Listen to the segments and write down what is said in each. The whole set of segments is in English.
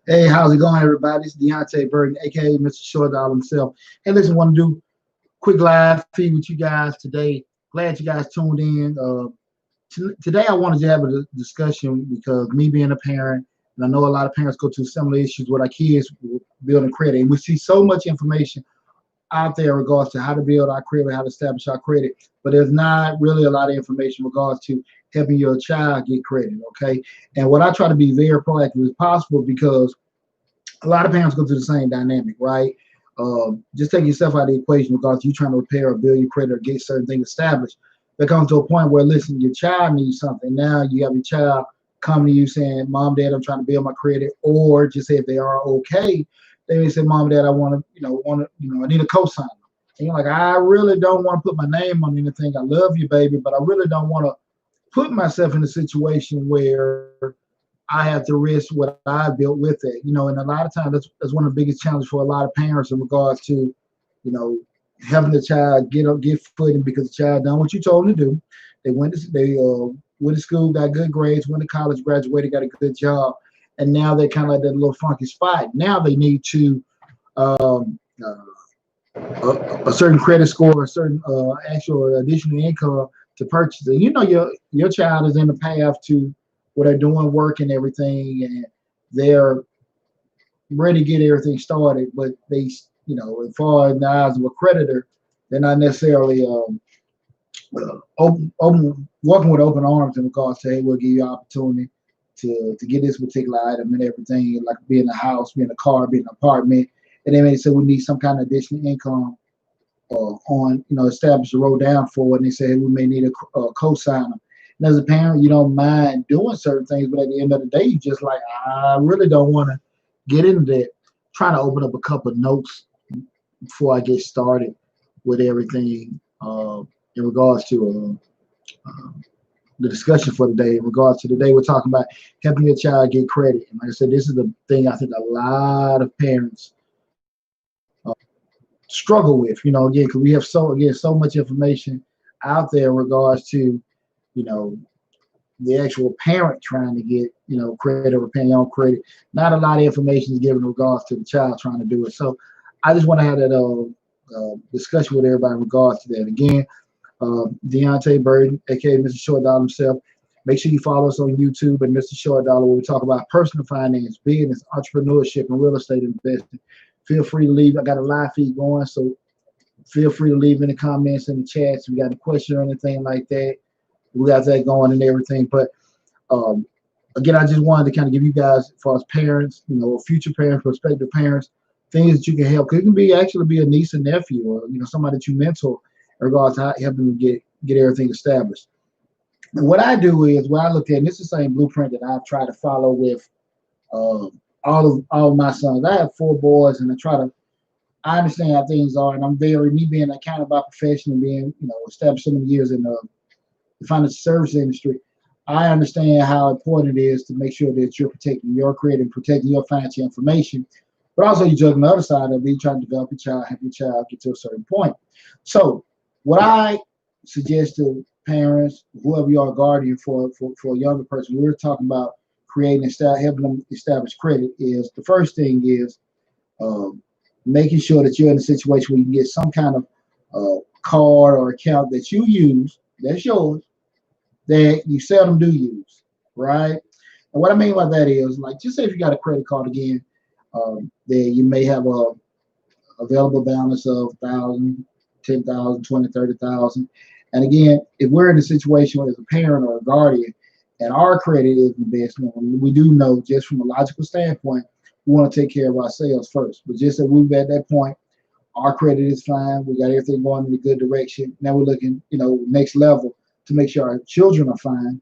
Hey, how's it going, everybody? It's Deonte Burden, aka Mr. Short Dollar himself. Hey, listen, want to do quick live feed with you guys today. Glad you guys tuned in. Today, I wanted to have a discussion because me being a parent, and I know a lot of parents go through similar issues with our kids building credit, and we see so much information out there in regards to how to build our credit, how to establish our credit, but there's not really a lot of information in regards to helping your child get credit. Okay, and what I try to be very proactive as possible because a lot of parents go through the same dynamic, right? Just take yourself out of the equation because you're trying to repair or build your credit or get certain things established. There comes to a point where, listen, your child needs something. Now you have your child come to you saying, Mom, Dad, I'm trying to build my credit. Or just say if they are okay, they may say, Mom, Dad, I want to, I need a cosigner. And you're like, I really don't want to put my name on anything. I love you, baby, but I really don't want to put myself in a situation where I have to risk what I built with it, and a lot of times that's one of the biggest challenges for a lot of parents in regards to, you know, having the child get footing because the child done what you told them to do. They went to school, got good grades, went to college, graduated, got a good job, and now they're kind of like that little funky spot. Now they need to um, a certain credit score, a certain actual additional income to purchase it. Your child is in the path to where they're doing work and everything, and they're ready to get everything started. But as far as the eyes of a creditor, they're not necessarily open, welcome with open arms in regards to, hey, we'll give you an opportunity to get this particular item and everything, like being a house, being a car, being an apartment. And they may say we need some kind of additional income on, establish a roll down for it, and they say, hey, we may need a co-signer. And as a parent, you don't mind doing certain things, but at the end of the day, you just like, I really don't want to get into that. Trying to open up a couple of notes before I get started with everything in regards to the discussion for today. In regards to today, we're talking about helping your child get credit. And like I said, this is the thing I think a lot of parents struggle with. Again, because we have so much information out there in regards to, you know, the actual parent trying to get, credit or paying on credit. Not a lot of information is given in regards to the child trying to do it. So I just want to have that discussion with everybody in regards to that. Again, Deonte Burden, aka Mr. Short Dollar himself. Make sure you follow us on YouTube and Mr. Short Dollar, where we talk about personal finance, business, entrepreneurship, and real estate investing. Feel free to leave. I got a live feed going, so feel free to leave any comments in the chats. If you got a question or anything like that, we got that going and everything. But um, again, I just wanted to kind of give you guys, as far as parents, future parents, prospective parents, things that you can help. 'Cause it can be actually be a niece and nephew, or somebody that you mentor in regards to how helping them get everything established. And what I do is, what I look at, and this is the same blueprint that I've tried to follow with all of my sons. I have four boys, and I understand how things are, and I'm me being a kind of by profession and being established so many years in the financial service industry. I understand how important it is to make sure that you're protecting your credit and protecting your financial information, but also you're juggling the other side of it. You're trying to develop your child, help your child get to a certain point. So, what I suggest to parents, whoever you are a guardian for a younger person, we're talking about creating and helping them establish credit. Is the first thing is um, making sure that you're in a situation where you can get some kind of card or account that you use that's yours that you seldom do use, right? And what I mean by that is, like, just say if you got a credit card again, that you may have a available balance of 1,000, 10,000, 20, 30,000. And again, if we're in a situation where as a parent or a guardian, and our credit is the best one, we do know just from a logical standpoint, we want to take care of ourselves first. But just that we've at that point, our credit is fine. We got everything going in a good direction. Now we're looking, next level to make sure our children are fine.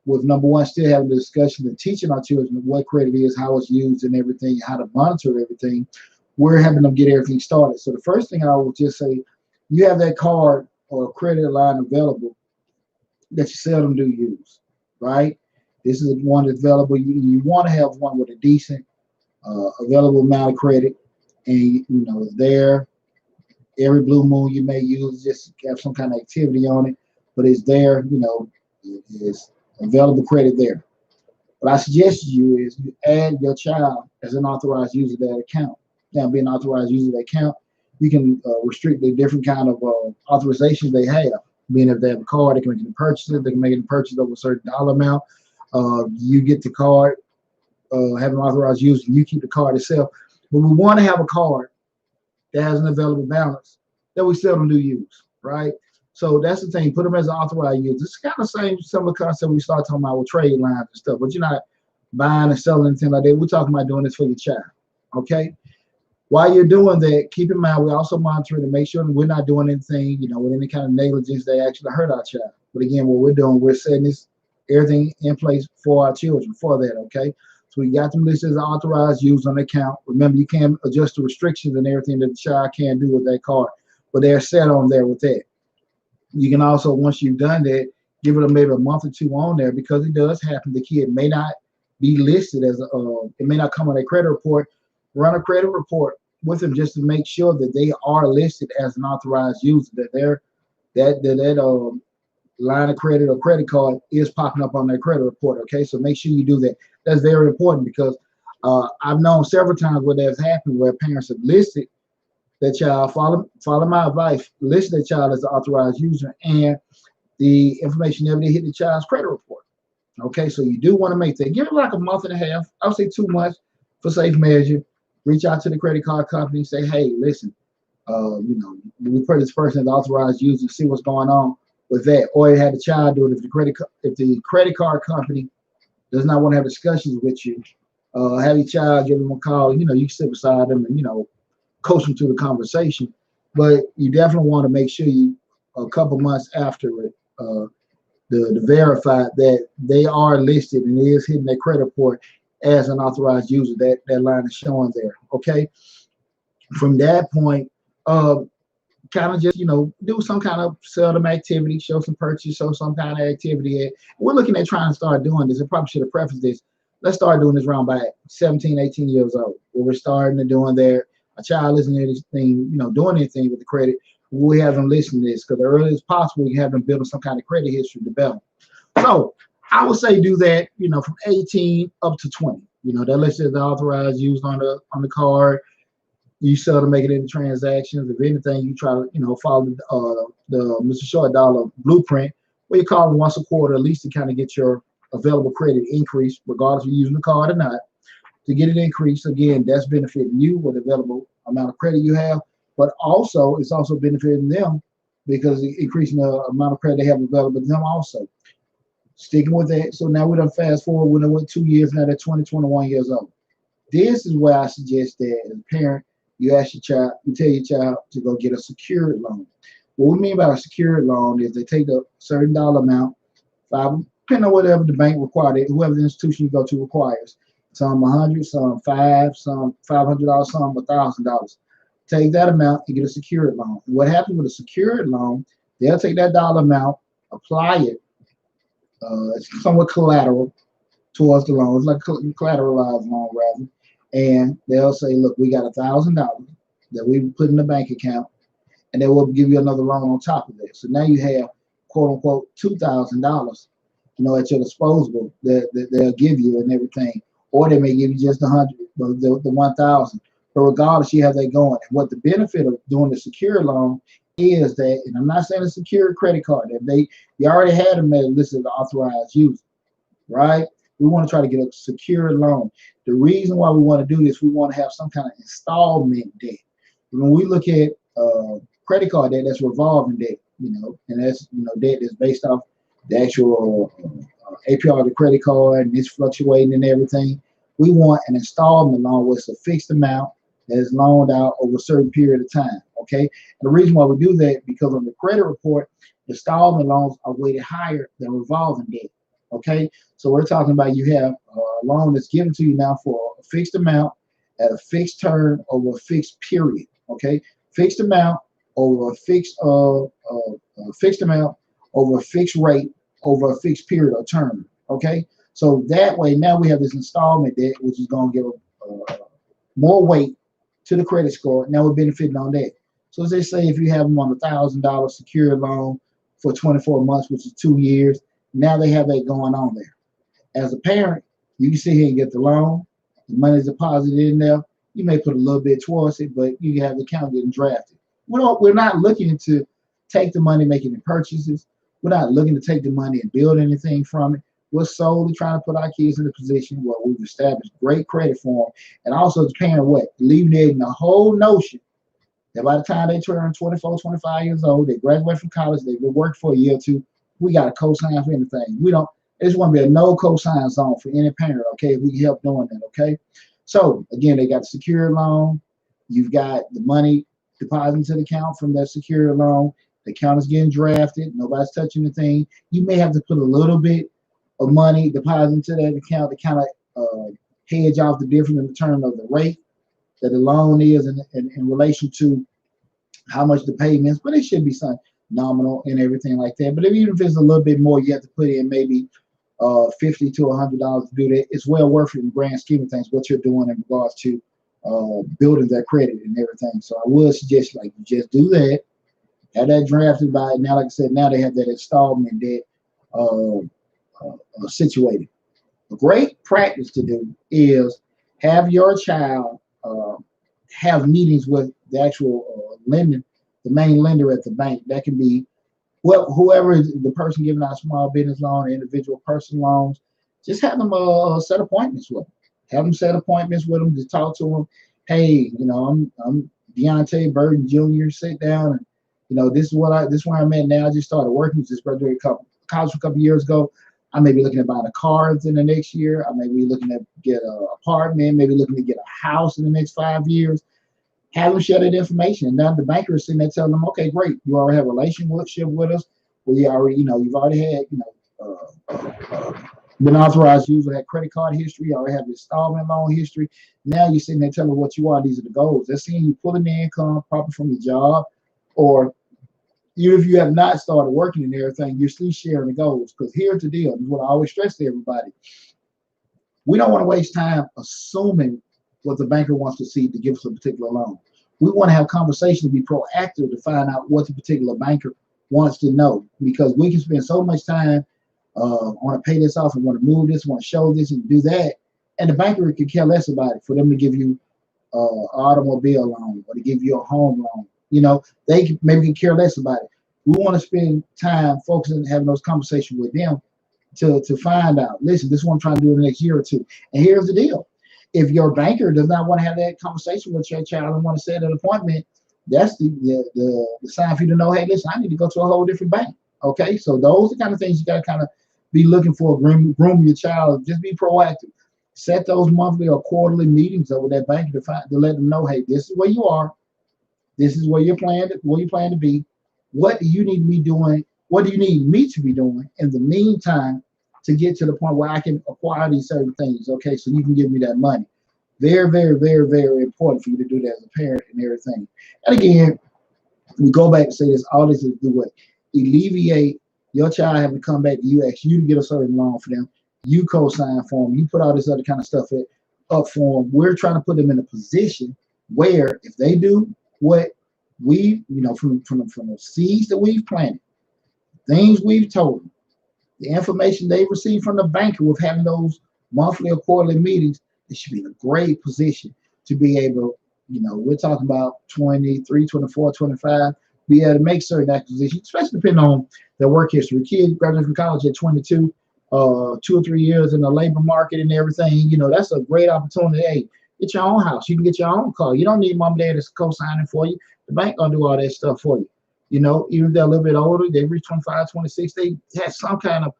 With number one, still having the discussion and teaching our children what credit is, how it's used, and everything, how to monitor everything. We're having them get everything started. So the first thing I would just say, you have that card or credit line available that you seldom do use, right? This is one that's available. You want to have one with a decent available amount of credit, and it's there. Every blue moon you may use, just have some kind of activity on it, but it's there. It's available credit there. What I suggest to you is you add your child as an authorized user of that account. Now, being an authorized user of that account, you can restrict the different kind of authorizations they have. Being if they have a card, they can make any purchases. They can make any purchase over a certain dollar amount. You get the card, have an authorized user, and you keep the card itself. But we want to have a card that has an available balance that we seldom do use, right? So that's the thing. Put them as an authorized user. It's kind of same similar concept we start talking about with trade lines and stuff. But you're not buying and selling anything like that. We're talking about doing this for your child, okay? While you're doing that, keep in mind we're also monitoring to make sure that we're not doing anything, with any kind of negligence that actually hurt our child. But again, what we're doing, we're setting this everything in place for our children for that, okay? So we got them listed as authorized use on the account. Remember, you can adjust the restrictions and everything that the child can do with that card, but they're set on there with that. You can also, once you've done that, give it maybe a month or two on there, because it does happen. The kid may not be listed as it may not come on a credit report. Run a credit report with them just to make sure that they are listed as an authorized user, that that line of credit or credit card is popping up on their credit report. Okay, so make sure you do that. That's very important, because I've known several times where that's happened, where parents have listed their child, follow my advice, list their child as an authorized user, and the information never did hit the child's credit report. Okay, so you do want to make that. Give it like a month and a half. I would say 2 months for safe measure. Reach out to the credit card company and say, hey, listen, we put this person as authorized user, see what's going on with that. Or you had the child do it. If the credit card company does not want to have discussions with you, have your child, give them a call. You can sit beside them and coach them through the conversation. But you definitely want to make sure you, a couple months after it, to verify that they are listed and it is hitting their credit report as an authorized user. That line is showing there. Okay. From that point, kind of just do some kind of seldom activity, show some purchase, show some kind of activity. We're looking at trying to start doing this. I probably should have prefaced this. Let's start doing this around by 17, 18 years old, where we're starting to doing there. A child isn't anything, doing anything with the credit. We have them listen to this, because the earlier as possible, we have them building some kind of credit history development. So I would say do that, from 18 up to 20. That list is authorized, used on the card. You seldom make it into transactions. If anything, you try to, follow the Mr. Short Dollar blueprint, where you call them once a quarter, at least to kind of get your available credit increase, regardless of using the card or not. To get it increased, again, that's benefiting you with the available amount of credit you have, but also it's also benefiting them, because it's increasing the amount of credit they have available to them also. Sticking with that. So now we're going to fast forward when they went 2 years, now they're 20, 21 years old. This is where I suggest that as a parent, you ask your child, you tell your child to go get a secured loan. What we mean by a secured loan is they take a certain dollar amount, depending on whatever the bank requires, whoever the institution you go to requires. Some 100, some 5, some $500, some $1,000. Take that amount and get a secured loan. What happens with a secured loan? They'll take that dollar amount, apply it. It's somewhat collateral towards the loan. It's like a collateralized loan, rather. And they'll say, look, we got $1,000 that we put in the bank account, and they will give you another loan on top of that. So now you have, quote unquote, $2,000, at your disposal that they'll give you and everything. Or they may give you just 100, the 1,000. But regardless, you have that going. And what the benefit of doing the secure loan is that, and I'm not saying a secure credit card, that you already had them listed as authorized user, right? We want to try to get a secure loan. The reason why we want to do this, we want to have some kind of installment debt. When we look at credit card debt, that's revolving debt, and that's debt that's based off the actual APR of the credit card, and it's fluctuating and everything. We want an installment loan where it's a fixed amount that is loaned out over a certain period of time. Okay, and the reason why we do that, because on the credit report, installment loans are weighted higher than revolving debt. Okay, so we're talking about you have a loan that's given to you now for a fixed amount at a fixed term over a fixed period. Okay, fixed amount over a fixed amount over a fixed rate over a fixed period or term. Okay, so that way now we have this installment debt, which is going to give more weight to the credit score. Now we're benefiting on that. So as they say, if you have them on $1,000 secured loan for 24 months, which is 2 years, now they have that going on there. As a parent, You can sit here and get the loan. The money's deposited in there. You may put a little bit towards it, but you have the account getting drafted. We're not looking to take the money, making any purchases. We're not looking to take the money and build anything from it. We're solely trying to put our kids in a position where we've established great credit for them, and also the parent what? Alleviating the whole notion that by the time they turn 24, 25 years old, they graduate from college, they've been working for a year or two, we got a cosign for anything. We don't, there's going to be a no cosign zone for any parent, okay? We can help doing that, okay? So, again, they got the secured loan. You've got the money deposited into the account from that secured loan. The account is getting drafted. Nobody's touching the thing. You may have to put a little bit of money deposited into that account to kind of hedge off the difference in the term of the rate that the loan is in relation to how much the payments, but it should be some nominal and everything like that. But even if it's a little bit more, you have to put in maybe $50 to $100 to do that. It's well worth it in the grand scheme of things, what you're doing in regards to building that credit and everything. So I would suggest like you just do that, have that drafted by now. Like I said, now they have that installment debt situated. A great practice to do is have your child have meetings with the actual lender, the main lender at the bank. That can be whoever is the person giving out small business loan, individual person loans. Just have them set appointments with them. Have them set appointments with them to talk to them. Hey, I'm Deonte Burden Jr. Sit down and this is where I'm at now. I just started working. Just graduated college a couple years ago. I may be looking at buying a car in the next year. I may be looking to get an apartment, maybe looking to get a house in the next 5 years. Have them share that information. And now the banker is sitting there telling them, okay, great, you already have a relationship with us. We already, you've already had, been authorized to use that credit card history. You already have installment loan history. Now you're sitting there telling them what you are. These are the goals. They're seeing you pulling the income proper from your job, or even if you have not started working and everything, you're still sharing the goals. Because here's the deal. This is what I always stress to everybody. We don't want to waste time assuming what the banker wants to see to give us a particular loan. We want to have conversations, to be proactive to find out what the particular banker wants to know, because we can spend so much time want to pay this off and want to move this, want to show this and do that, and the banker could care less about it for them to give you an automobile loan or to give you a home loan. They maybe care less about it. We want to spend time focusing and having those conversations with them to find out, listen, this is what I'm trying to do in the next year or two. And here's the deal. If your banker does not want to have that conversation with your child and want to set an appointment, that's the sign for you to know, hey, listen, I need to go to a whole different bank. Okay, so those are the kind of things you got to kind of be looking for, groom your child. Just be proactive. Set those monthly or quarterly meetings over that bank to let them know, hey, this is where you are. This is where you plan to be. What do you need me doing? What do you need me to be doing in the meantime to get to the point where I can acquire these certain things? Okay, so you can give me that money. Very, very, very, very important for you to do that as a parent and everything. And again, we go back and say this, all this is to do what? Alleviate your child having to come back to you, ask you to get a certain loan for them. You co-sign for them. You put all this other kind of stuff up for them. We're trying to put them in a position where if they do what we, from the seeds that we've planted, things we've told them, the information they received from the banker with having those monthly or quarterly meetings, they should be in a great position to be able, we're talking about 23, 24, 25, be able to make certain acquisitions, especially depending on their work history. Kids graduate from college at 22, 2 or 3 years in the labor market and everything, that's a great opportunity. Hey, get your own house. You can get your own car. You don't need mom and dad to co-signing for you. The bank gonna do all that stuff for you. Even if they're a little bit older, they reach 25, 26, they have some kind of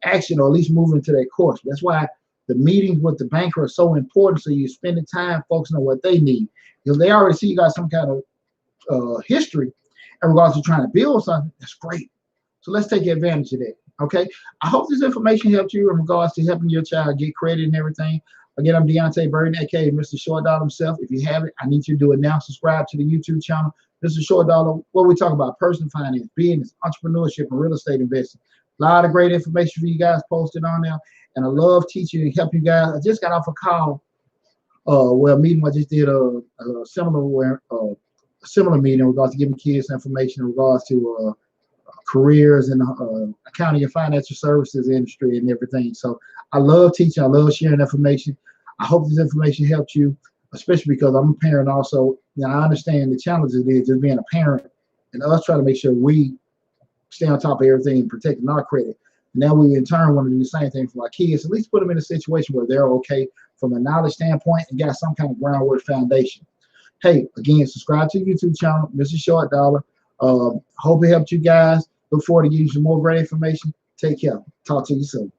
action or at least move into their course. That's why the meetings with the banker are so important. So you're spending time focusing on what they need. Because they already see you got some kind of history in regards to trying to build something. That's great. So let's take advantage of that. Okay. I hope this information helped you in regards to helping your child get credit and everything. Again, I'm Deonte Burden, aka Mr. Short Dollar himself. If you haven't, I need you to do it now. Subscribe to the YouTube channel. Mr. Short Dollar, where we talk about personal finance, business, entrepreneurship, and real estate investing. A lot of great information for you guys posted on there. And I love teaching and helping you guys. I just got off a call where a meeting I just did a similar meeting in regards to giving kids information in regards to careers in the accounting and financial services industry and everything. So I love teaching. I love sharing information. I hope this information helped you, especially because I'm a parent also. You know, I understand the challenges it is just being a parent and us trying to make sure we stay on top of everything and protecting our credit. Now we in turn want to do the same thing for our kids. At least put them in a situation where they're okay from a knowledge standpoint and got some kind of groundwork foundation. Hey, again, subscribe to the YouTube channel, Mr. Short Dollar. Hope it helped you guys. Look forward to giving you some more great information. Take care. Talk to you soon.